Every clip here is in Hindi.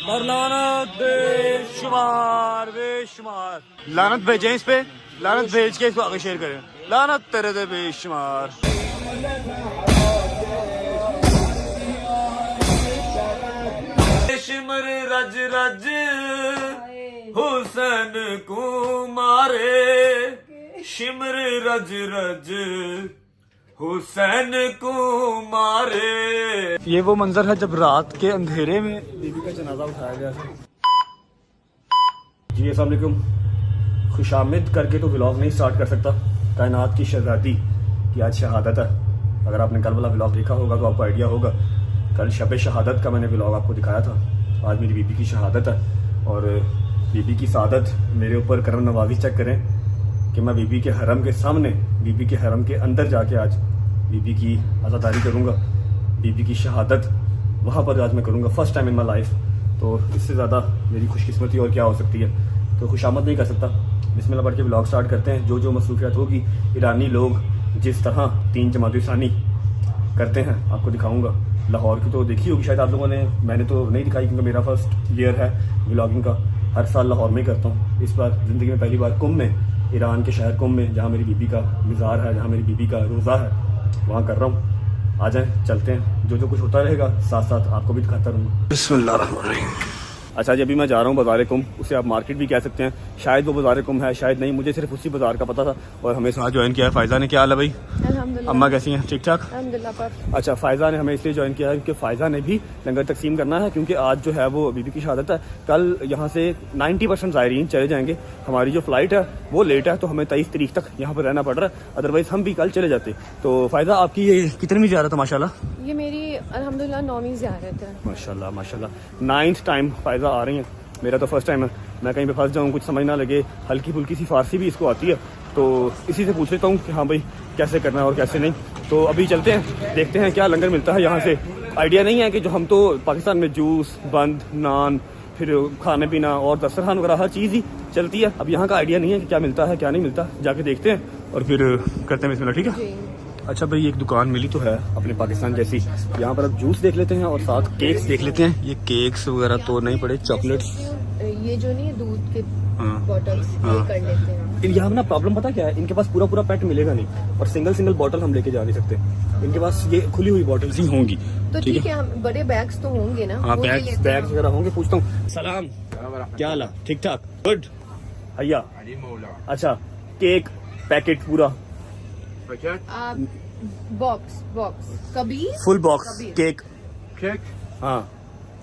और लानत बेशुमार बेशुमार लानत भेजें इस पे, लानत भेज के इसको आगे शेयर करें। लानत तेरे दे बेशुमार। शिमर रज रज हुसैन को मारे, शिमर रज रज हुसैन को मारे। ये वो मंजर है जब रात के अंधेरे में बीबी का जनाजा उठाया गया था। जी अस्सलाम वालेकुम। खुशामिद करके तो व्लॉग नहीं स्टार्ट कर सकता। कायनात की शहजादी की आज शहादत है। अगर आपने कल वाला व्लॉग देखा होगा तो आपको आइडिया होगा। कल शब शहादत का मैंने व्लॉग आपको दिखाया था। आज मेरी बीबी की शहादत है और बीबी की सादत मेरे ऊपर करम नवाजी चेक करें कि मैं बीबी के हरम के सामने, बीबी के हरम के अंदर जाके आज बीबी की आज़ादारी करूँगा। बीबी की शहादत वहाँ पर आज मैं करूँगा, first time in my life. तो इससे ज़्यादा मेरी खुशकिस्मती और क्या हो सकती है। तो खुशामद नहीं कर सकता। बिस्मिल्लाह पढ़ के व्लॉग स्टार्ट करते हैं। जो जो मसरूफियात होगी, ईरानी लोग जिस तरह 3 जमात इस्लामी करते हैं आपको दिखाऊंगा। लाहौर की तो देखी होगी शायद आप लोगों ने, मैंने तो नहीं दिखाई क्योंकि मेरा फर्स्ट ईयर है व्लॉगिंग का। हर साल लाहौर में ही करता हूँ। इस बार ज़िंदगी में पहली बार कुम में, ईरान के शहर कुम में, जहाँ मेरी बीबी का मज़ार है, जहाँ मेरी बीबी का रोज़ा है, वहाँ कर रहा हूँ। आ जाएं, चलते हैं। जो जो कुछ होता रहेगा साथ साथ आपको भी दिखाता रहूँगा। बिस्मिल्लाहिर्रहमानिर्रहीम। अच्छा जी, अभी मैं जा रहा हूँ बाज़ार कुम। उसे आप मार्केट भी कह सकते हैं। शायद वो बाज़ार कुम है, शायद नहीं। मुझे सिर्फ उसी बाज़ार का पता था और हमें साथ ज्वाइन किया है। फ़ायज़ा ने क्या हाल है भाई? अम्मा कैसी हैं? ठीक ठाक अल्हम्दुलिल्लाह। अच्छा, फ़ायज़ा ने हमें इसलिए ज्वाइन किया है क्योंकि फ़ायज़ा ने भी लंगर तकसीम करना है। क्योंकि आज जो है वो बीबी की शहादत है। कल यहाँ से 90% ज़ायरीन चले जाएंगे। हमारी जो फ़्लाइट है वो लेट है तो हमें 23 तारीख तक यहाँ पर रहना पड़ रहा है। अदरवाइज़ हम भी कल चले जाते। तो फ़ायज़ा आपकी ये कितनी ज़्यारत है? माशाल्लाह ये मेरी अल्हम्दुलिल्लाह 9वीं ज़ियारत है। माशाल्लाह माशाल्लाह। 9th टाइम फ़ायज़ा आ रही हैं। मेरा तो फर्स्ट टाइम है। मैं कहीं पे फंस जाऊँ, कुछ समझ ना लगे, हल्की फुल्की सी फारसी भी इसको आती है, तो इसी से पूछ लेता हूँ कि हाँ भाई कैसे करना है और कैसे नहीं। तो अभी चलते हैं, देखते हैं क्या लंगर मिलता है यहाँ से। आइडिया नहीं है कि जो हम तो पाकिस्तान में जूस, बंद, नान, फिर खाने पीना और दस्तरखान वगैरह हर चीज़ ही चलती है। अब यहाँ का आइडिया नहीं है कि क्या मिलता है क्या नहीं मिलता। जाके देखते हैं और फिर करते हैं बिस्मिल्लाह। ठीक है। अच्छा भाई, एक दुकान मिली तो है अपने पाकिस्तान जैसी। यहाँ पर अब जूस देख लेते हैं और साथ केक्स देख लेते हैं। ये केक्स वगैरह तो नहीं पड़े, चॉकलेट्स, ये जो नहीं है दूध के बॉटल्स, ये कर लेते हैं। यहाँ ना प्रॉब्लम पता क्या है, इनके पास पूरा पूरा पैट मिलेगा नहीं और सिंगल सिंगल बॉटल हम लेके जा नहीं सकते। इनके पास ये खुली हुई बॉटल्स ही होंगी। तो ठीक है, हम बड़े बैग्स तो होंगे ना? हाँ, बैग्स वगैरह होंगे। पूछता हूँ। सलाम, क्या हाल है? ठीक ठाक, गुड भैया। अच्छा, केक पैकेट पूरा बॉक्स कभी फुल बॉक्स केक हाँ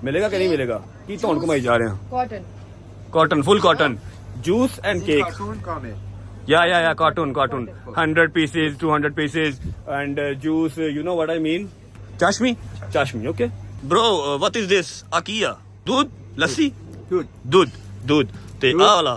मिलेगा कि नहीं मिलेगा? की तो उनको मैं जा रहे हैं। Cotton full cotton juice and cake. या cartoon 100 pieces 200 pieces and juice, you know what I mean? Chashmi, okay bro. What is this? Akia दूध, लस्सी, दूध ते आला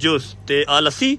जूस ते आ लस्सी,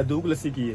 दूध लस्सी की है।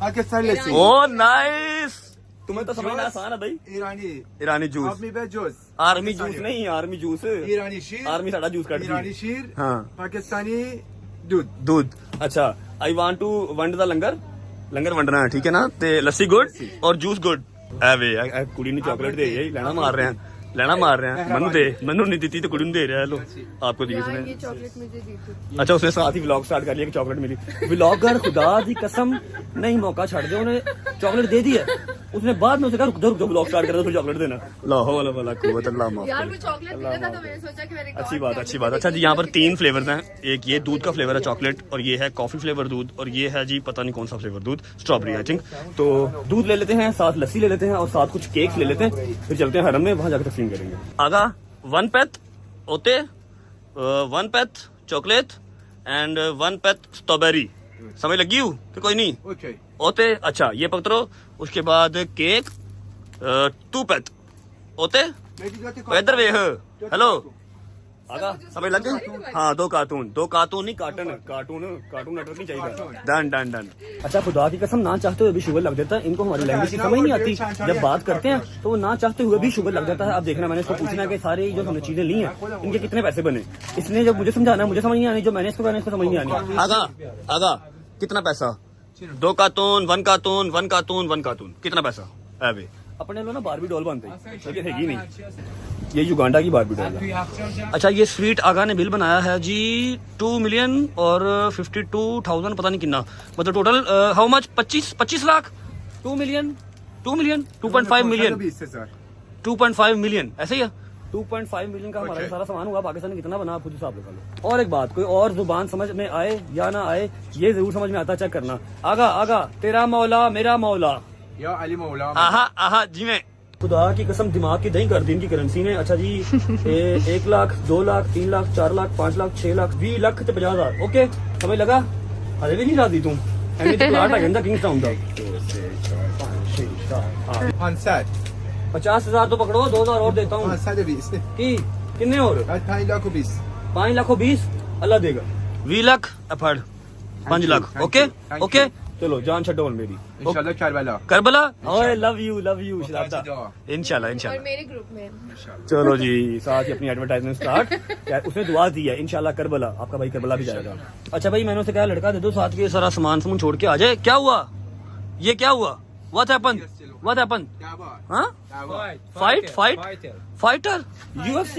पाकिस्तानी लस्सी। ओ नाइस, तुम्हें तो समझना आसान है भाई। ईरानी जूस, आर्मी बे जूस, आर्मी जूस नहीं, आर्मी जूस, ईरानी शीर, आर्मी साड़ा जूस काटती है। ईरानी शीर, हाँ, पाकिस्तानी दूध। अच्छा, आई वांट टू वंड द लंगर वंडना है, ठीक है ना? ते लस्सी गुड और जूस गुड। एवे कुड़ी ने चॉकलेट दे रही है, लेना मार रहे हैं मनु नहीं दी तो कुड़ी ने दे रहा है। लो आपको दी उसने। ये चॉकलेट मुझे दी थी। अच्छा, उसने साथ ही व्लॉग स्टार्ट कर लिया कि चॉकलेट मिली। व्लॉगर खुदा दी कसम नहीं मौका छड़ दे, उन्हें चॉकलेट दे दी है। उसने बाद में उसे कहा रुक जाओ व्लॉग स्टार्ट कर, फिर चॉकलेट देना। लाहो वाला कुव्वत अल्लाह माफ। यार वो चॉकलेट पीना था तो मैंने सोचा कि मैंने अच्छी बात। अच्छा जी, यहाँ पर 3 फ्लेवर्स हैं। एक ये दूध का फ्लेवर है चॉकलेट, और ये है कॉफी फ्लेवर दूध, और ये है जी पता नहीं कौन सा फ्लेवर दूध, स्ट्रॉबेरी आई थिंक। तो दूध ले लेते हैं, साथ लस्सी ले लेते हैं और साथ कुछ केक्स ले लेते हैं, फिर चलते हैं हरम में, वहाँ जाकर तकसीम करेंगे। आगा 1 पैथ ओते, 1 path chocolate and 1 path strawberry. समझ लगी हूँ कि कोई नहीं ओते? अच्छा, ये पकड़ो। उसके बाद केक 2 पैथ ओते। इधर वे हेलो आगा, समझ लग गई? हाँ, 2 कार्टून नहीं, कार्टून नेटवर्क नहीं चाहिए। डन। अच्छा, खुदा की कसम ना चाहते हुए भी शुगर लग जाता है इनको। हमारी लैंग्वेज की समझ नहीं आती, जब बात करते हैं तो वो ना चाहते हुए भी शुगर लग जाता है। अब देखना, मैंने इसको पूछना है कि सारे जो हमने चीजें ली हैं इनके कितने पैसे बने। इसने जब मुझे समझाना है, मुझे समझ नहीं आनी, जो मैंने इसको कहना इसको समझ नहीं आनी। आगा कितना पैसा? 2 कार्टून 1 कार्टून कितना पैसा? अबे अपने लोग ना बारबी डॉल बनते हैं, लेकिन हैगी नहीं। ये युगांडा की बारबी डॉल है। अच्छा, ये स्वीट आगा ने बिल बनाया है जी 2 मिलियन और 52,000 पता नहीं कितना, मतलब total how much 25 lakh 2 million 2.5 million 2.5 million ऐसे ही है। 2.5 मिलियन का हमारा सारा सामान हुआ। पाकिस्तान में कितना बना आप खुद हिसाब लगा लो। और एक बात, कोई और जुबान समझ में आए या ना आए, ये जरूर समझ में आता, चेक करना। आगा तेरा मौला मेरा मौला, या अली मौला। आहा जी में खुदा की कसम दिमाग की दही कर दी इनकी करेंसी ने। अच्छा जी 1 लाख 2 लाख 3 लाख 4 लाख 5 लाख 6 लाख 20 लाख ते 50,000। ओके समझ लगा? अरे भी नहीं रादी तू एनी तो प्लाट आ गया किंग्स टाउन दा 50,000 तो पकड़ो, 2,000 और देता हूँ की किन्ने और 5 लाख 20 अल्लाह देगा 20 लाख अफड़ 5 लाख। ओके चलो जान छड्डो मेरी इंशाल्लाह करबला। ओए लव यू शराबता इंशाल्लाह और मेरे ग्रुप में। चलो जी साथ ही अपनी एडवर्टाइजमेंट स्टार्ट। उसने दुआ दी है इंशाल्लाह करबला, आपका भाई करबला भी जाएगा। अच्छा भाई मैंने उसे कहा लड़का दे दो साथ के सारा सामान छोड़ के आ जाए। क्या हुआ? ये क्या हुआ? What happened? हाँ फाइटर UFC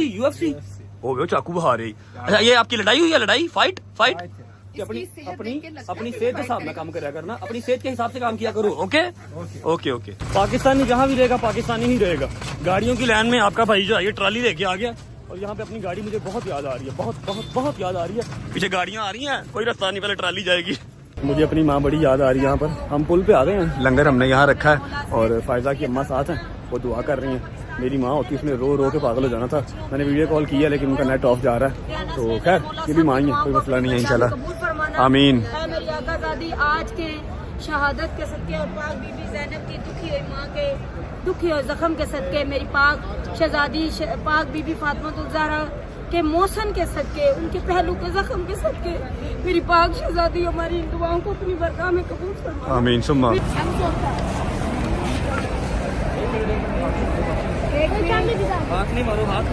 ओ चाकू बहा रही। अच्छा ये आपकी लड़ाई हुई है? लड़ाई फाइट अपनी सेहत के हिसाब में काम करा करना, अपनी सेहत के हिसाब से काम किया करो। ओके पाकिस्तानी जहाँ भी रहेगा पाकिस्तानी ही रहेगा। गाड़ियों की लाइन में आपका भाई जो है ये ट्रॉली लेके आ गया और यहाँ पे अपनी गाड़ी मुझे बहुत याद आ रही है, बहुत याद आ रही है। पीछे गाड़ियाँ आ रही हैं, कोई रास्ता नहीं, पहले ट्रॉली जाएगी। मुझे अपनी माँ बड़ी याद आ रही है। यहाँ पर हम पुल पे आ गए हैं, लंगर हमने यहाँ रखा है और फायजा की अम्मा साथ हैं, वो दुआ कर रही हैं। मेरी माँ होती उसने रो के पागल हो जाना था। मैंने वीडियो कॉल किया लेकिन उनका नेट ऑफ जा रहा है, तो खैर ये भी माँ ही है, कोई मसला नहीं है इंशाल्लाह। आमीन। मेरी आकाज़ादी आज के शहादत के सदके और पाक बीबी ज़ैनब की दुखी हुई माँ के दुखी और जख्म के सदके, मेरी पाक शहजादी पाक बीबी फातिमा ज़हरा के मौसम के सदके, उनके पहलू के जख्म के सदके, मेरी पाक शहजादी हमारी दुआओं को अपनी बरगाह में कबूल फरमा। आमीन सुम्मा। हाथ नहीं मारो, हाथ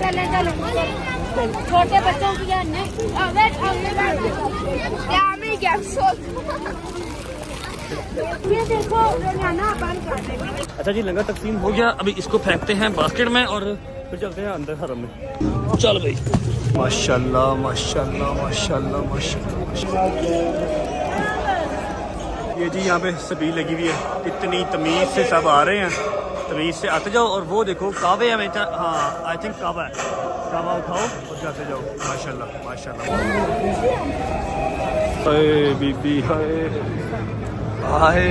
चले छोटे बच्चों की ये देखो अच्छा जी लंगर तकसीम हो गया, अभी इसको फेंकते हैं बास्केट में और फिर चलते हैं अंदर हरम में। चल भाई माशाल्लाह। ये जी यहाँ पे सभी लगी हुई है, कितनी तमीज से सब आ रहे हैं, तमीज से आते जाओ। और वो देखो कावे है, हाँ आई थिंक कावा है, कावा उठाओ और जाते जाओ। माशाल्लाह बीबी आए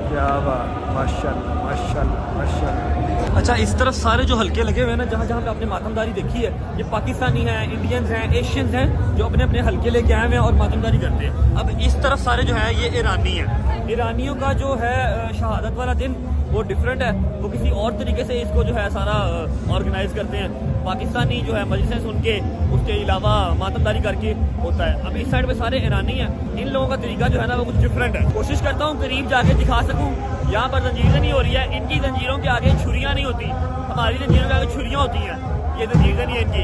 क्या बात, माशाल्लाह। अच्छा इस तरफ सारे जो हल्के लगे हुए हैं ना, जहाँ पे आपने मातमदारी देखी है, ये पाकिस्तानी हैं, इंडियंस हैं, एशियंस हैं जो अपने हल्के लेके आए हुए हैं और मातमदारी करते हैं। अब इस तरफ सारे जो है ये ईरानी हैं। ईरानियों का जो है शहादत वाला दिन वो डिफरेंट है, वो किसी और तरीके से इसको जो है सारा ऑर्गेनाइज करते हैं। पाकिस्तानी जो है मजलिसें सुन के उसके अलावा मातमदारी करके होता है। अब इस साइड पे सारे ईरानी हैं, इन लोगों का तरीका जो है ना वो कुछ डिफरेंट है। कोशिश करता हूँ करीब जाके दिखा सकूँ। यहाँ पर जंजीरें नहीं हो रही है, इनकी जंजीरों के आगे छुरियाँ नहीं होती, हमारी जंजीरों के आगे छुरियाँ होती हैं। ये जंजीरें नहीं है इनकी।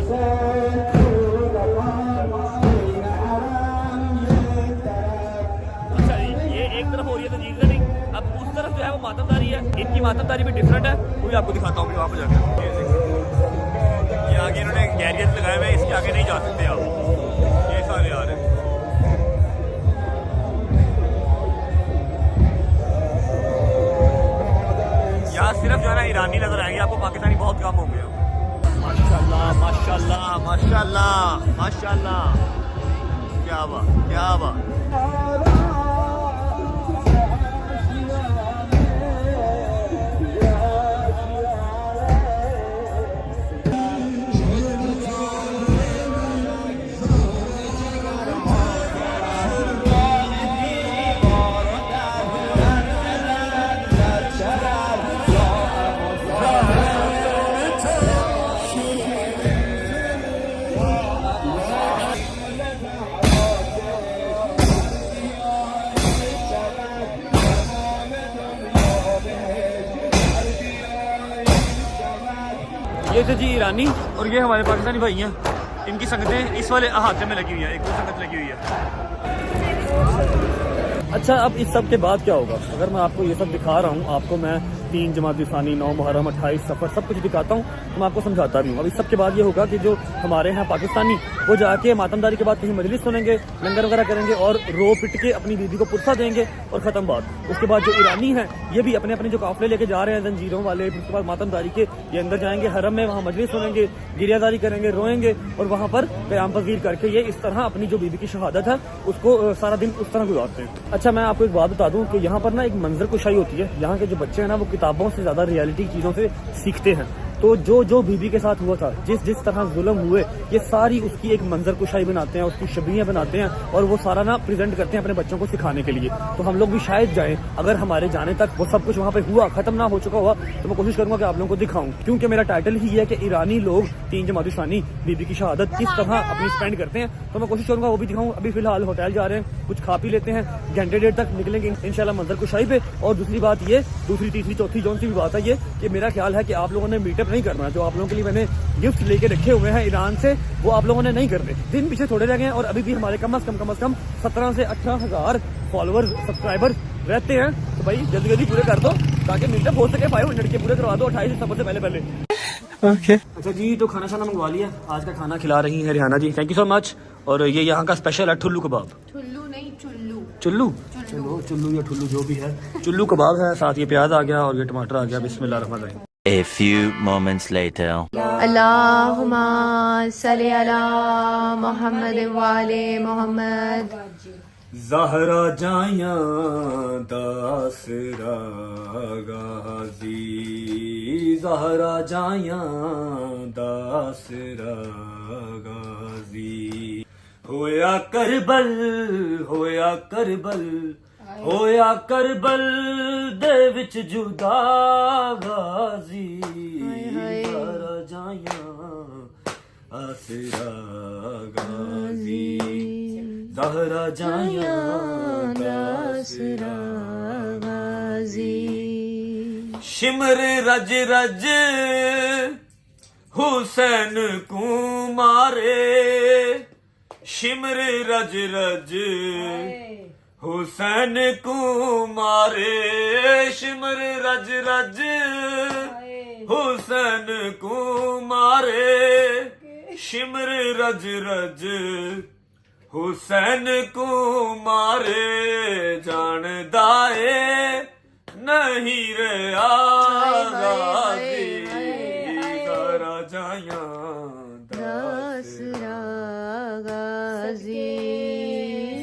अच्छा जी ये एक तरफ हो रही है जंजीरें नहीं, अब उस तरफ जो है वो मातमदारी है, इनकी मातमदारी भी डिफरेंट है, वो भी आपको दिखाता हूँ वहाँ पर जाकर। ये आगे इन्होंने गैरियर्स लगाए हुए हैं, इसके आगे नहीं जा सकते आप, ये सारे आ रहे हैं। यहाँ सिर्फ जो है ना ईरानी नजर आएंगे आपको, पाकिस्तानी बहुत कम हो गया। माशाल्लाह क्या बात। ये थे जी ईरानी और ये हमारे पाकिस्तानी भाई हैं। इनकी संगतें इस वाले अहाते में लगी हुई है, एक वो संगत लगी हुई है। अच्छा, अब इस सब के बाद क्या होगा? अगर मैं आपको ये सब दिखा रहा हूँ, आपको मैं 3 जमात फ़ानी, 9 मुहर्रम, 28 सफ़र सब कुछ दिखाता हूँ, तो मैं आपको समझाता भी हूँ। अब इस सब के बाद ये होगा कि जो हमारे यहाँ पाकिस्तानी वो जाके मातमदारी के बाद कहीं मजलिस सुनेंगे, लंगर वगैरह करेंगे और रो पिट के अपनी बीबी को पुरसा देंगे और ख़त्म बात। उसके बाद जो ईरानी हैं ये भी अपने अपने जो काफिले लेके जा रहे हैं जंजीरों वाले, उसके बाद मातमदारी के ये अंदर जाएंगे हरम में, वहाँ मजलिस सुनेंगे, गिरियादारी करेंगे, रोएंगे और वहाँ पर क़याम पज़ीर करके ये इस तरह अपनी जो बीबी की शहादत है उसको सारा दिन उस तरह गुजारते हैं। अच्छा, मैं आपको एक बात बता दूं कि यहाँ पर ना एक मंजर कुशाई होती है। यहाँ के जो बच्चे हैं ना वो किताबों से ज्यादा रियलिटी चीजों से सीखते हैं। तो जो बीबी के साथ हुआ था, जिस तरह जुल्म हुए, ये सारी उसकी एक मंजर कुशाई बनाते हैं, उसकी शबीहें बनाते हैं और वो सारा ना प्रेजेंट करते हैं अपने बच्चों को सिखाने के लिए। तो हम लोग भी शायद जाएं, अगर हमारे जाने तक वो सब कुछ वहाँ पे हुआ, खत्म ना हो चुका हुआ, तो मैं कोशिश करूंगा कि आप लोगों को दिखाऊं, क्योंकि मेरा टाइटल ही है कि ईरानी लोग 3 जमात फ़ानी बीबी की शहादत किस तरह अपनी स्पेंड करते हैं। तो मैं कोशिश करूंगा वो भी दिखाऊं। अभी फिलहाल होटल जा रहे हैं, कुछ खा पी लेते हैं, घंटे डेढ़ तक निकलेंगे इंशाल्लाह मंजर कुशाई पे। और दूसरी बात ये, दूसरी तीसरी चौथी जौन सी भी बात है ये कि मेरा ख्याल है कि आप लोगों ने मीटअप नहीं करना। जो आप लोगों के लिए मैंने गिफ्ट लेके रखे हुए हैं ईरान से, वो आप लोगों ने नहीं करने। दिन पीछे थोड़े रह गए हैं और अभी भी हमारे कम से कम 17 से 18 हज़ार फॉलोअर्स, सब्सक्राइबर रहते हैं। तो भाई जल्दी जल्दी पूरे कर दो ताकि मीटअप हो सके। 500 के पूरे करवा दो 28 सितंबर से पहले। ओके। अच्छा जी, तो खाना शाना मंगवा लिया। आज का खाना खिला रही है Rehana ji, thank you so much. और ये यहाँ का स्पेशल है ठुल्लू कबाब। ठुल्लू नहीं, चुल्लू। चुल्लू, चलो चुल्लू या ठुल्लू जो भी है, चुल्लू कबाब है। साथ ये प्याज आ गया और ये टमाटर आ गया। बिस्मिल्लाह रहमान रहीम। A few moments later. अल्लाहुम्मा सल्ली अला मोहम्मद वाले मोहम्मद। ज़हरा जाया दासरा गाजी, ज़हरा जाया दासरा गाजी। होया करबल, होया करबल, होया करबल दे विच जुदा गाजी। ज़हरा जाया आसरा गाजी, ज़हरा जाया दासरा गाजी। शिमर रज रज हुसैन को मारे, शिमर रज रज हुसैन को मारे, शिमर रज रज हुसैन को मारे, शिमर रज रज हुसैन को मारे। जान दाए नहीं रे आगाजी, ज़हरा जाया दासरा गाजी,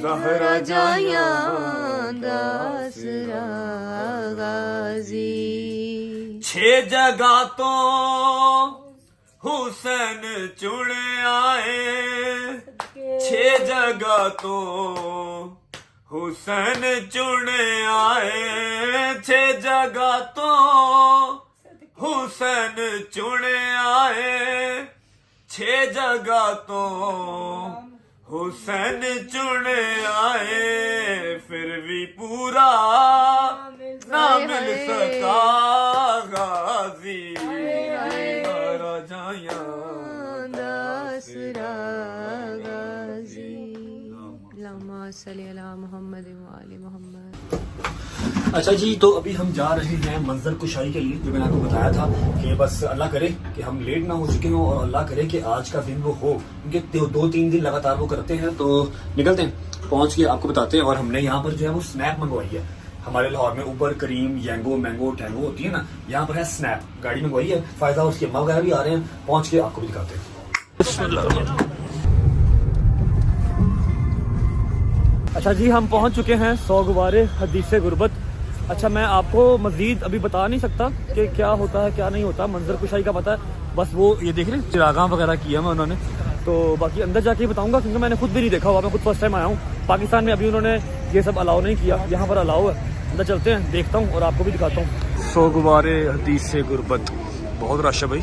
ज़हरा जाया दासरा गाजी। 6 जगह तो हुसैन चुन आए, 6 जगह तो हुसैन चुन आए, 6 जगह तो हुसैन चुन आए, 6 जगह तो हुसैन चुन आए। फिर भी पूरा ना मिल सका गाजी, ज़हरा जाया दासरा गाजी। अल्लाहुम्मा सल्ली अला मोहम्मद वाले मोहम्मद। अच्छा जी, तो अभी हम जा रहे हैं मंजर कुशाई के लिए, जो मैंने आपको बताया था कि बस अल्लाह करे कि हम लेट ना हो चुके हों और अल्लाह करे कि आज का दिन वो हो, क्योंकि 2-3 दिन लगातार वो करते हैं। तो निकलते हैं, पहुंच के आपको बताते हैं। और हमने यहाँ पर जो है वो स्नैप मंगवाई है। हमारे लाहौर में ऊपर करीम, यंगो, मैंगो, टैंगो होती है ना, यहाँ पर है स्नैप। गाड़ी मंगवाई है, फायदा उसकी अम्मा वगैरह भी आ रहे हैं। पहुंच के आपको भी दिखाते हैं। अच्छा जी, हम पहुंच चुके हैं 100 गुबारे हदीसे गुरबत। अच्छा, मैं आपको मजीद अभी बता नहीं सकता कि क्या होता है क्या नहीं होता, मंजर कुशाई का पता है बस। वो ये देख रहे हैं चिरागां वगैरह किया मैं उन्होंने, तो बाकी अंदर जाके बताऊंगा क्योंकि मैंने खुद भी नहीं देखा हुआ। मैं खुद फर्स्ट टाइम आया हूँ पाकिस्तान में, अभी उन्होंने ये सब अलाउ नहीं किया, यहाँ पर अलाउ है। अंदर चलते हैं, देखता हूँ और आपको भी दिखाता हूँ। 100 गुबारे हदीसे गुरबत, बहुत रश है भाई।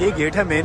ये गेट है मेन।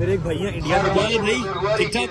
मेरे एक भाई हैं इंडिया में। भाई ठीक ठाक।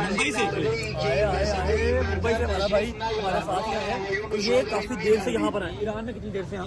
मुंबई से। मुंबई से हमारा भाई हमारा साथ ही आया है। तो ये काफी देर से यहाँ पर है। ईरान में कितनी देर से हैं?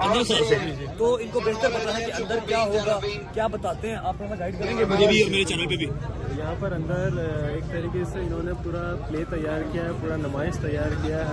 15 साल से। तो इनको बेहतर पता है कि अंदर क्या होगा, क्या बताते हैं। आप थोड़ा गाइड करेंगे मुझे भी और मेरे चैनल पे भी। यहाँ पर अंदर एक तरीके से इन्होंने पूरा प्ले तैयार किया है, पूरा नुमाइश तैयार किया है।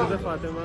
हज़रत फातिमा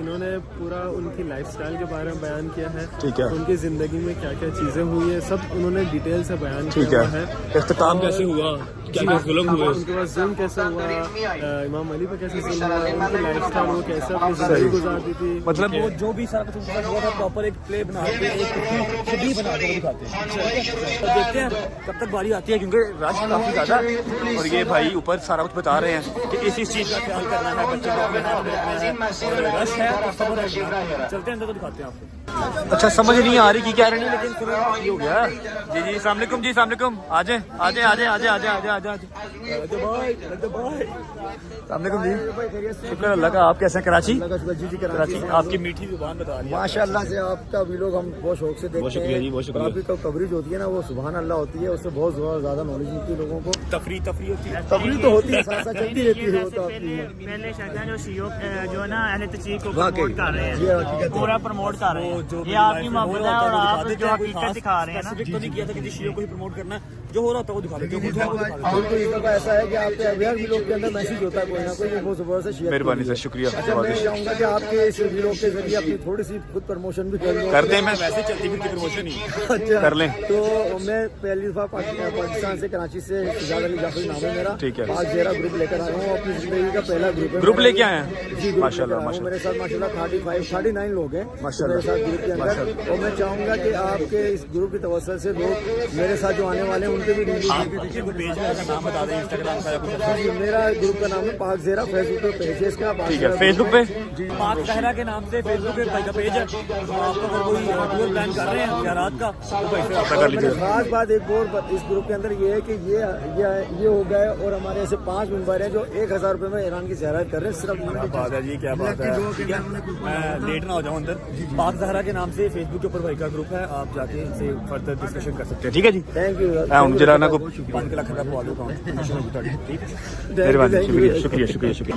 इन्होंने पूरा उनकी लाइफस्टाइल के बारे में बयान किया है। ठीक है। उनकी जिंदगी में क्या क्या चीजें हुई है सब उन्होंने डिटेल से बयान ठीक किया है। हुआ है। इख्तिताम कैसे हुआ, क्या क्या जुल्म हुए। उनके पास जुल्म कैसे हुआ, इमाम अली पे कैसे जुल्म हुआ, उनकी लाइफस्टाइल वो कैसे अपनी जिंदगी गुजारती थी। मतलब वो जो भी सारा कुछ उनके साथ हुआ था प्रॉपर एक प्ले बना के एक छवि बना के वो दिखाते हैं। तो देखते हैं कब तक बारी आती है, क्योंकि रश काफी ज्यादा है। और ये भाई ऊपर सारा कुछ बता रहे हैं कि इस चीज का ख्याल करना है, बच्चे को अपने हाथ में रखना है और रश है तो सब्र है। चलते हैं अंदर तो दिखाते हैं आपको। अच्छा समझ नहीं आ रही कि क्या रही है, लेकिन फिर ये हो गया। जी जी अस्सलाम वालेकुम, जी अस्सलाम वालेकुम। आजे आजे आजे आजे आजे आजे आजे आजे अस्सलाम वालेकुम जी। शुक्र अल्लाह का। आप कैसे हैं? कराची। कराची। आपकी मीठी जुबान बता रही है। माशाअल्लाह से आपका वीडियो हम बहुत शौक से देखते बहुत शुक्रिया जी, बहुत शुक्रिया। और आपकी कवरेज होती है ना, वो सुभान अल्लाह होती है, उससे बहुत ज्यादा नॉलेज मिलती है लोगों को। तफरी होती है। तफरी तो होती है, साथ साथ चलती रहती है वो तो आपकी। पहले शहजाद जो सीओ जो है ना अहले तशरीह को वाकई। प्रमोट कर रहे ये हैं, हकीकत है। पूरा प्रमोट कर रहे हैं। ये आपकी मोहब्बत है और आप जो हकीकत दिखा रहे हैं ना। तो नहीं किया था कि जिस को ही प्रमोट करना है, जो हो रहा था वो दिखा देते हैं। बिल्कुल इस दफा ऐसा है कि आपके अवेयर वीडियो के अंदर मैसेज होता है कोई ना कोई, वो बहुत जबरदस्त शेयर। मेहरबानी सर, शुक्रिया। अच्छा मैं चाहूंगा कि आपके इस वीडियो के जरिए अपनी थोड़ी सी खुद प्रमोशन भी कर लो। कर दें। मैं वैसे चलती फिरती प्रमोशन ही अच्छा कर लें। तो मैं पहली दफा पाकिस्तान से कराची से शहजाद अली जाफरी नाम है मेरा। ठीक है। पाक ज़ेरा ग्रुप लेकर आया हूँ, अपनी जिंदगी का पहला ग्रुप है। ग्रुप लेके आए हैं? जी ग्रुप माशाल्लाह, लेकर आया हूँ। मेरे साथ माशाल्लाह 39 लोग हैं माशाल्लाह। मेरे साथ ग्रुप के अंदर। और मैं चाहूंगा कि आपके इस ग्रुप की तवज्जो से लोग मेरे साथ जो आने वाले हैं उनके भी पेज में नाम बता दें, इंस्टाग्राम का या कुछ। मेरा ग्रुप का नाम है पाक ज़ेरा, फेसबुक पे पेज है इसका। ठीक है। फेसबुक पे पाक सहरा के नाम से फेसबुक पे भाई का पेज है। तो आपको अगर कोई टूर प्लान कर रहे हैं ज़ियारत का तो भाई से कर लीजिए। खास बात एक और इस ग्रुप के अंदर ये है कि ये हो गए और हमारे ऐसे 5 मेंबर हैं जो 1000 रुपए में ईरान की ज़ियारत कर रहे हैं सिर्फ। क्या बात है जी, क्या बात है। ठीक है, मैं लेट ना हो जाऊँ अंदर। पाक सहरा के नाम से फेसबुक के ऊपर भाई का ग्रुप है, आप जाके इनसे फर्दर डिस्कशन कर सकते हैं। ठीक है जी। Thank you. जराना को 5 लाख रुपया पवा दो अकाउंट। ठीक है, मेहरबानी, शुक्रिया शुक्रिया शुक्रिया शुक्रिया।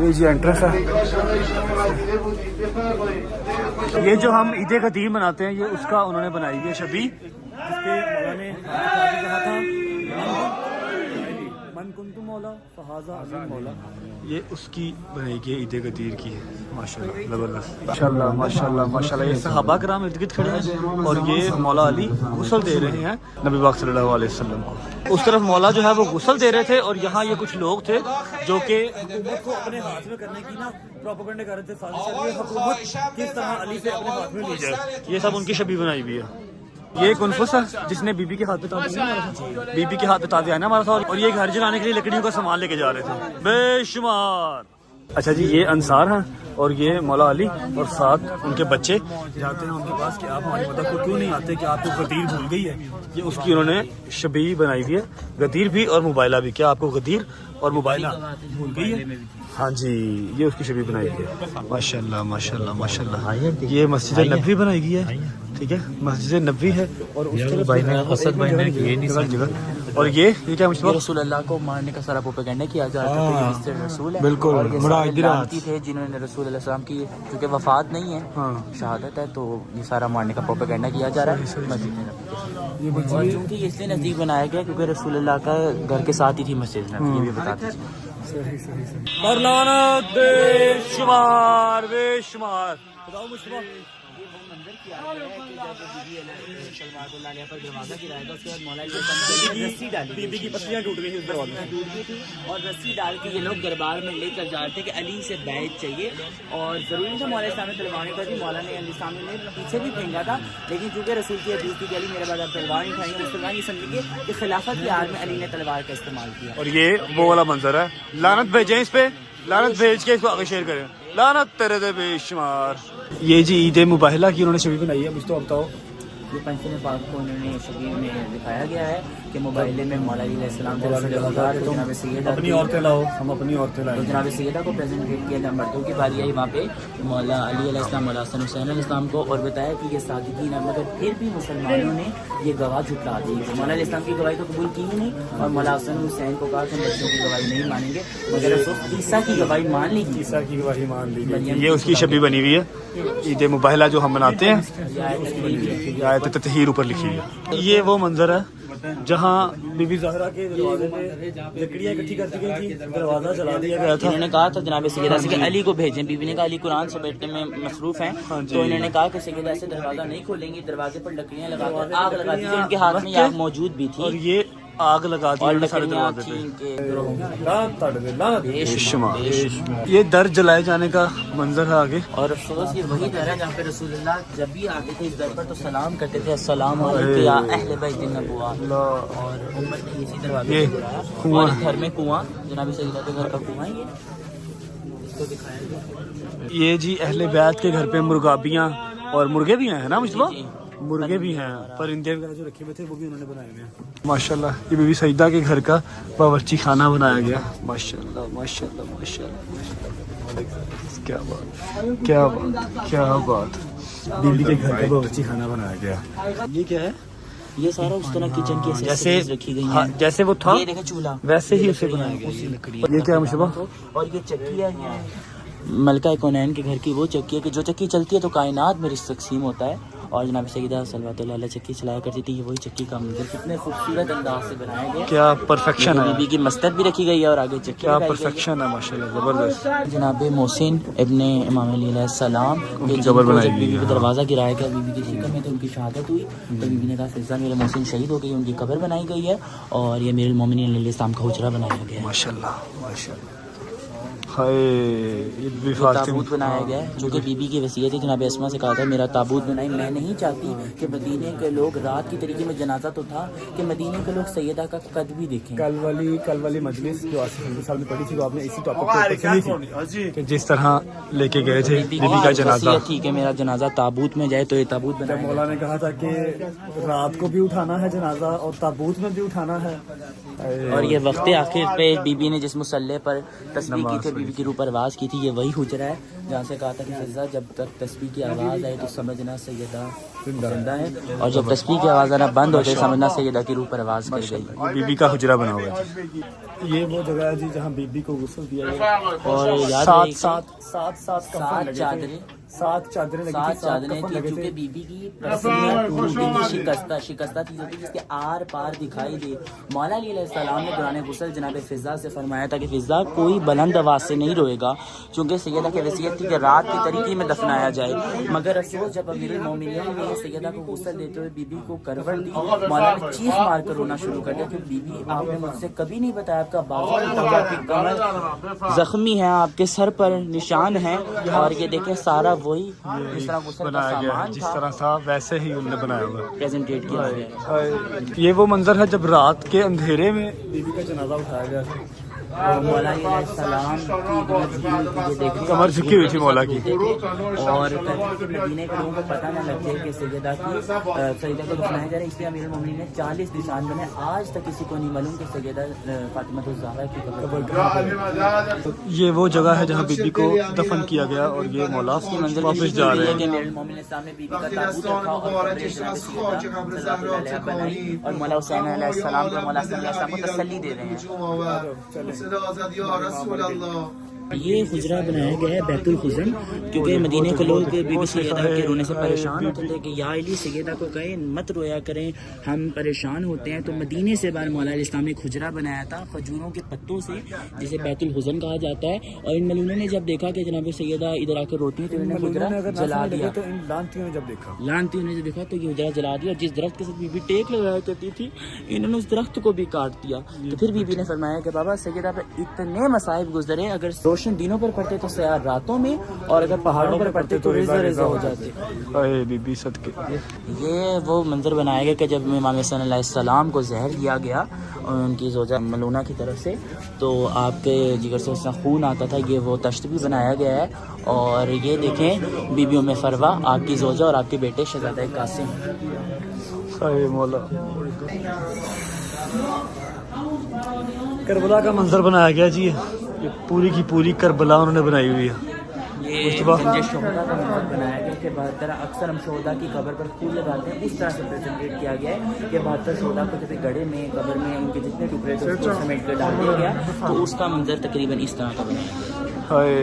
ये जी एंट्रेंस है। ये जो हम ईद गदीर मनाते हैं, ये उसका उन्होंने बनाई हुई है छवि। जिसके मौला ने कहा था मन कुंतु मौला फहाजा अजीम मौला। ये उसकी बनाई गई ईद गदीर की है। माशाल्लाह जबरदस्त। माशाल्लाह माशाल्लाह माशाल्लाह। ये सहाबा कराम इर्द गिर्द खड़े हैं और ये मौला अली गुस्ल दे रहे हैं नबी पाक सल्लल्लाहु अलैहि वसल्लम को। उस तरफ मौला जो है वो गुस्ल दे रहे थे और यहाँ ये कुछ लोग थे जो कि हुकूमत को अपने हाथ में करने की ना प्रोपेगेंडा कर रहे थे। साजिश चल रही है हुकूमत किस तरह अली से अपने हाथ में ली जाए। ये सब उनकी छवि बनाई हुई है। ये कुनफुस है जिसने बीबी के हाथ पे ताज़िया ना मारा था। बीबी के हाथ पे ताज़िया ना मारा था और ये घर जलाने के लिए लकड़ियों का सामान लेके जा रहे थे बेशुमार। अच्छा जी, ये अंसार हैं और ये मौला अली और साथ उनके बच्चे जाते हैं उनके पास कि आप हमारी मदद को क्यों नहीं आते, कि आपको गदीर भूल गई है। ये उसकी उन्होंने शबी बनाई हुई है। गदीर भी और मुबाइला भी। क्या आपको गदीर और मुबाइला भूल गई है? हाँ जी, ये उसकी छवि बनाई गई है। माशाल्लाह माशाल्लाह माशाल्लाह। ये मस्जिद नबवी बनाई गई है। ठीक है, मस्जिद नबवी है और उसके भाई ने असद भाई ने ये नहीं जगह। और ये क्या मुझे रसूल अल्लाह को मारने का सारा प्रोपेगेंडा किया जा रहा था। रसूल है बिल्कुल थे जिन्होंने रसूल सलाम की क्योंकि वफात नहीं है, शहादत है, तो ये सारा मारने का प्रोपेगेंडा किया जा रहा है मस्जिद में। और चूँकि इसलिए नज़दीक बनाया गया क्योंकि रसूल अल्लाह का घर के साथ ही थी मस्जिद में। ये भी बता दीजिए। बेशुमार बेशुमार। बताओ मुझे किया गया है कि जब बीबी सलवातुल्लाह अलैहा पर दरवाजा गिराएगा उसके बाद मौला अली रस्सी डाली, बीबी की पसलियां टूट गई उस दरवाजे टूट गई थी और रस्सी डाल के ये लोग दरबार में लेकर जा रहे थे कि अली से बैत चाहिए। और ज़रूरी था मौला इस्लाम ने तलवारें कर दी, मौला ने अली इस्लाम ने पीछे भी फेंका था, लेकिन चूँकि रसूल की हदीस थी कि अली मेरे बाद आप तलवार नहीं उठाएंगे, मुसलमान ये समझेंगे कि खिलाफत की आड़ में अली ने तलवार का इस्तेमाल किया। और ये वो वाला मंजर है, लानत भेजें इस पे, लानत भेज के इसको आगे शेयर करें, लानत तेरे दे बेशुमार। ये जी ईद मुबाहिला की उन्होंने छवि बनाई है, मुझे तो बताओ। ये पंचन पाक को उन्होंने शबीर में दिखाया गया है कि मोबाइल में मौला अली अलैहिस्सलाम को जनाब सैयदा अपनी औरतें लाओ, हम अपनी औरतें लाए, तो जनाब सैयदा को प्रेजेंटेट किया, जब मर्दों की बारी आई वहाँ पे मौला अली अलैहिस्सलाम, मौला हसन हुसैन अलैहिस्सलाम को, और बताया कि ये सादिकीन है, मगर फिर भी मुसलमानों ने ये गवाह झुटला दी। तो मौला अलैहिस्सलाम की गवाही तो कबूल की ही नहीं, और मौला हसन हुसैन को कहा कि हम बच्चों की गवाही नहीं मानेंगे, मगर ईसा की गवाही मान ली, ईसा की गवाही मान ली। ये उसकी छवि बनी हुई है, ईद मुबाहिला जो हम मनाते हैं, आयत ततहीर ऊपर लिखी है। ये वो मंजर है जहाँ बीबी ज़हरा के दरवाजे पे लकड़ियाँ इकट्ठी कर दी गई थी, दरवाजा जला दिया गया था। इन्होंने कहा था जनाब सैयदा से कि अली को भेजें, बीबी ने कहा अली कुरान से बैठने में मसरूफ हैं, तो इन्होंने कहा कि सैयदा से दरवाजा नहीं खोलेंगे, दरवाजे पर लकड़ियाँ लगा आग लगा दी, उनके हाथ में आग मौजूद भी थी और ये आग लगा दी और सारे दरवाजे पे। ये ये दर जलाए जाने का मंजर है आगे। और अफसोस ये वही दर है जहाँ पे रसूलुल्लाह जब भी आते थे इस दर पर तो सलाम करते थे, अस्सलाम अलैकुम या अहले बैत नबुव्वा, और उम्मत ने इसी दरवाजे ये पे बुलाया। कुआं, और घर में कुआं, जनाब सैयदा के घर का कुआं है ये, इसको दिखाया गया। ये जी अहले बैत के घर पे मुर्गाबियाँ और मुर्गे भी हैं, है ना मुझे मुर्गे भी हैं, परिंदे वगैरह जो रखे हुए थे वो भी उन्होंने बनाए हुए हैं। माशाल्लाह ये बीबी सईदा के घर का बावर्ची खाना बनाया गया, माशाल्लाह माशाल्लाह माशाल्लाह, क्या बात क्या बात क्या बात। बीबी के घर का बावर्ची खाना बनाया गया। ये क्या है? ये सारा उस तरह किचन की जैसे रखी गई हाँ, है, जैसे वो था ये देखें चूल्हा वैसे ही उसे बनाया गया। ये क्या है मुशबा? और ये चक्की है मलका कौनैन के घर की, वो चक्की है कि जो चक्की चलती है तो कायनात में रिज़्क़ तक़सीम होता है। और जनाब सैयदा सल्लल्लाहु अलैहि चक्की चलाया करती थी, ये वही चक्की का मंजर कितने खूबसूरत अंदाज से बनाया गया, क्या परफेक्शन है। बीबी की मस्जिद भी रखी गई है और आगे चक्की क्या परफेक्शन है माशाल्लाह, जबरदस्त। जनाब मोहसिन इब्ने इमाम अली अलैहिस्सलाम जब बीबी को दरवाज़ा गिराया गया, बीबी की शिकन में तो उनकी शहादत हुई, तो बीबी ने कहा फिज़ा मेरे मोहसिन शहीद हो गई, उनकी कब्र बनाई गई है और ये अमीरुल मोमिनीन अलैहिस्सलाम का हुजरा बनाया गया है। माशाल्लाह माशाल्लाह। हाय ये ताबूत बनाया गया है जो कि बीबी की वसीयत है, जनाब अस्मा से कहा था मेरा ताबूत बनाई, मैं नहीं चाहती कि मदीने के लोग रात की तरीके में जनाजा तो था कि मदीने के लोग सैयदा का कद भी देखें। कल वाली मजलिस जो आसिफ साहब ने पढ़ी थी तो आपने इसी टॉपिक पे सुनी थी कि जिस तरह लेके गए थे बीबी का जनाजा, थी कि मेरा जनाजा ताबूत में जाए, तो ये ताबूत बनाया। मौला ने कहा था कि रात को भी उठाना है जनाजा और ताबूत में भी उठाना है। और ये वक्त आखिर पे बीबी ने जिस मुसल्ले पर तस्बीह की थी, बीबी के ऊपर आवाज़ की थी, ये वही हुजरा है जहाँ से कहा था कि फिज़ा जब तक तस्बीह की आवाज़ आए तो समझना सैयदा जिंदा है, और जब तस्बीह की आवाज़ आना बंद हो जाए समझना सैयदा की रूह पर आवाज़ कर गई। बीबी का हुजरा बना हुआ है। ये वो जगह है जी जहाँ बीबी को गुस्ल दिया गया और याद सात चादरें लगी थी, क्योंकि बीबी की शिकस्ता चीज होती है जिसके आर पार दिखाई दे। मौला अली अलैहिस्सलाम ने दौरान गुस्ल जनाब फिज़ा से फरमाया था कि फिज़ा कोई बुलंद आवाज़ से नहीं रोएगा, क्योंकि सैयदा की वसीयत थी कि रात की तरीके में दफनाया जाए। मगर अफसोस जब अमीरुल मोमिनीन ने सैयदा को गुस्ल देते हुए बीबी को करवट दी, मौला ने चीख मार कर रोना शुरू कर दिया कि बीबी आपने मुझसे कभी नहीं बताया आपका बाजू आपकी कमर जख्मी है, आपके सर पर निशान है, और ये देखें सारा वही जिस तरह बनाया गया, जिस तरह था वैसे ही उन्होंने बनाया हुआ प्रेजेंटेट किया गया। ये वो मंजर है जब रात के अंधेरे में बीबी का जनाजा उठाया गया था। मौला अलैहिस्सलाम की कमर झुकी हुई थी मौला की, और मदीने के लोगों को पता न लग जाए कि सैयदा को दफनाया जा रहा है, इसलिए अमीरुल मोमिनीन ने 40 निशान बने। आज तक किसी को नहीं मालूम कि सैयदा फातिमा ज़हरा की कब्र। ये वो जगह है जहाँ बीबी को दफन किया गया और ये मौला वापस जा रहे हैं। अमीरुल मोमिनीन सामने बीबी का ताबूत रखा और मौला हुसैन अलैहिस्सलाम को मौला हसन अलैहिस्सलाम को तसल्ली दे रहे हैं। ये हुजरा बनाया गया है बैतुल हुज़न, क्योंकि मदीने के लोग बीबी सैयदा के रोने से परेशान होते थे कि या अली सैयदा को कहे मत रोया करें, हम परेशान होते हैं। तो मदीने से बार मौला इस्लाम ने एक हुजरा बनाया था खजूरों के पत्तों से, जिसे बैतुल हुज़न कहा जाता है। और इन मलूनों ने जब देखा कि जनाब सैयदा इधर आकर रोती है तो इन्होंने हुजरा जला दिया। तो इन लानतियों ने जब देखा तो ये हुजरा जला दिया। जिस दरख्त के साथ बीबी टेक लगाया करती थी, इन्होंने उस दरख्त को भी काट दिया। तो फिर बीबी ने फरमाया कि बाबा सैयदा पर इतने मसाइब गुजरे, अगर रोशन दिनों पर पड़ते तो सयार रातों में, और अगर पहाड़ों पर पड़ते तो रेज़ा हो जाते। अरे बीबी सदके। ये वो मंजर बनाया गया कि जब इमाम हुसैन अलैहिस्सलाम को जहर दिया गया उनकी ज़ौजा मलूना की तरफ से, तो आपके जिगर से उसका खून आता था। ये वो तश्त भी बनाया गया है। और ये देखें बीबी उम्मे फरवा, आपकी ज़ौजा और आपके बेटे शहज़ादा कासिम। अरे मौला, करबला का मंजर बनाया गया जी। ये पूरी की पूरी करबला उन्होंने बनाई हुई है। ये गंजे शोहदा का मंजर बनाया गया कि 72 अक्सर हम शोहदा की कब्र पर फूल लगाते हैं, उस तरह से प्रेजेंटेट किया गया है कि 72 शोहदा को जब गड्ढे में कब्र में उनके जितने टुकड़े थे उसको समेट कर डाल दिया गया, तो उसका मंजर तकरीबन इस तरह का बनाया गया। हाय,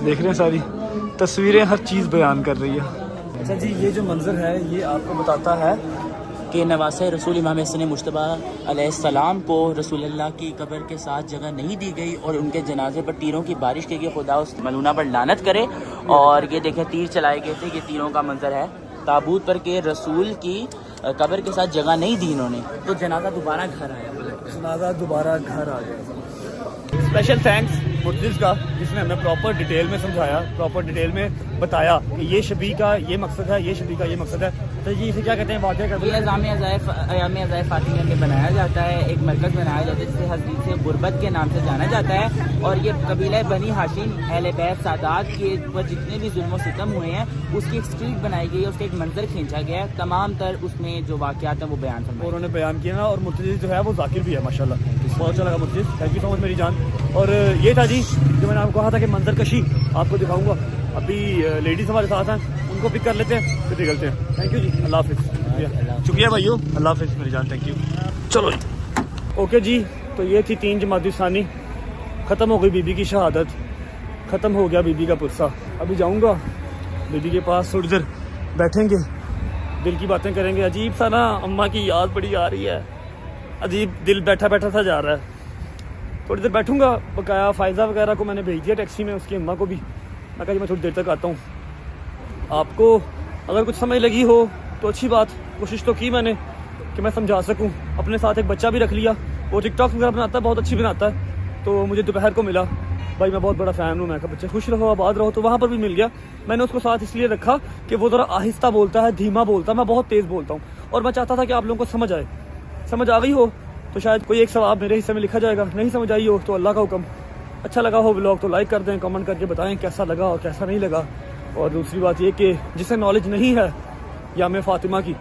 देख रहे हैं सारी तस्वीरें हर चीज़ बयान कर रही है। अच्छा जी, ये जो मंजर है ये आपको बताता है कि नवासे रसूल इमाम हसन मुश्तबा अलैहिस्सलाम को रसूलुल्लाह की कब्र के साथ जगह नहीं दी गई, और उनके जनाजे पर तीरों की बारिश के लिए खुदा उस मलूना पर लानत करे। और ये देखें तीर चलाए गए थे, ये तीरों का मंजर है ताबूत पर के रसूल की कब्र के साथ जगह नहीं दी इन्होंने, तो जनाजा दोबारा घर आ गया। स्पेशल थैंक्स मुर्जिज़ का, जिसने हमें प्रॉपर डिटेल में समझाया, प्रॉपर डिटेल में बताया कि ये शबी का ये मकसद है, ये शबी का ये मकसद है। तो ये इसे क्या कहते हैं वाक़या करते हैं? जामे अज़ाए फ़ातिमा में बनाया जाता है, एक मरकज़ बनाया जाता है जिसे हज़रत गुरबत के नाम से जाना जाता है। और ये कबीला बनी हाशिम अहले बैत सादात के ऊपर जितने भी जुल्म और सितम हुए हैं उसकी एक स्ट्रीट बनाई गई है, उसका एक मंजर खींचा गया है, तमाम तर उसमें जो वाक़यात हैं वो बयान फरमाए उन्होंने बयान किया ना। और मुर्जिज़ जो है वो ज़ाकिर भी है माशाल्लाह, बहुत अच्छा लगा मुर्जिज़, थैंक यू सो मच मेरी जान। और ये था जी जो मैंने आपको कहा था कि मंजर कशी आपको दिखाऊंगा। अभी लेडीज़ हमारे साथ हैं, उनको पिक कर लेते हैं फिर निकलते हैं। थैंक यू जी, अल्लाह हाफिज़। शुक्रिया भाइयों, अल्लाह हाफिज़ मेरी जान, थैंक यू। चलो जी, ओके जी। तो ये थी 3 जमाती सानी, ख़त्म हो गई बीबी की शहादत, ख़त्म हो गया बीबी का पुरसा। अभी जाऊँगा बीबी के पास, थोड़ी देर बैठेंगे, दिल की बातें करेंगे। अजीब सा ना अम्मा की याद बड़ी आ रही है, अजीब दिल बैठा बैठा सा जा रहा है। थोड़ी देर बैठूंगा, बकाया फ़ायज़ा वगैरह को मैंने भेज दिया टैक्सी में, उसकी अम्मा को भी। मैं कहा जी मैं थोड़ी देर तक आता हूँ। आपको अगर कुछ समझ लगी हो तो अच्छी बात, कोशिश तो की मैंने कि मैं समझा सकूँ। अपने साथ एक बच्चा भी रख लिया, वो टिकटॉक वगैरह बनाता है, बहुत अच्छी बनाता है। तो मुझे दोपहर को मिला, भाई मैं बहुत बड़ा फ़ैन हूँ, मैं कहा बच्चे खुश रहो आबाद रहो, तो वहाँ पर भी मिल गया। मैंने उसको साथ इसलिए रखा कि वो ज़रा आहिस्ता बोलता है, धीमा बोलता है, मैं बहुत तेज़ बोलता हूँ, और मैं चाहता था कि आप लोगों को समझ आए। समझ आ गई हो तो शायद कोई एक सवाब मेरे हिस्से में लिखा जाएगा, नहीं समझ आई हो तो अल्लाह का हुक्म। अच्छा लगा हो व्लॉग तो लाइक कर दें, कमेंट करके बताएं कैसा लगा और कैसा नहीं लगा। और दूसरी बात ये कि जिसे नॉलेज नहीं है याम फ़ातिमा की,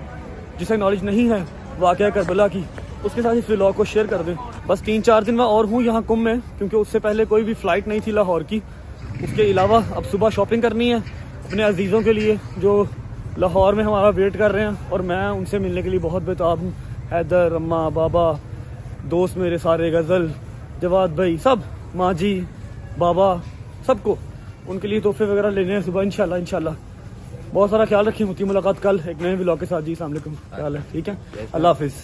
जिसे नॉलेज नहीं है वाक़या करबला की, उसके साथ इस व्लॉग को शेयर कर दें। बस 3-4 दिन मैं और हूँ यहाँ कुम में, क्योंकि उससे पहले कोई भी फ़्लाइट नहीं थी लाहौर की। उसके अलावा अब सुबह शॉपिंग करनी है अपने अजीज़ों के लिए जो लाहौर में हमारा वेट कर रहे हैं, और मैं उनसे मिलने के लिए बहुत बेताब हूँ। हैदर, अम्मा, बाबा, दोस्त मेरे सारे, गज़ल, जवाद भाई, सब, माँ जी, बाबा, सबको उनके लिए तोहफे वगैरह लेने हैं सुबह इंशाल्लाह। बहुत सारा ख्याल रखिए। होती मुलाकात कल एक नए व्लॉग के साथ जी। अस्सलाम वालेकुम, ख्याल है, ठीक है, अल्लाह हाफिज़।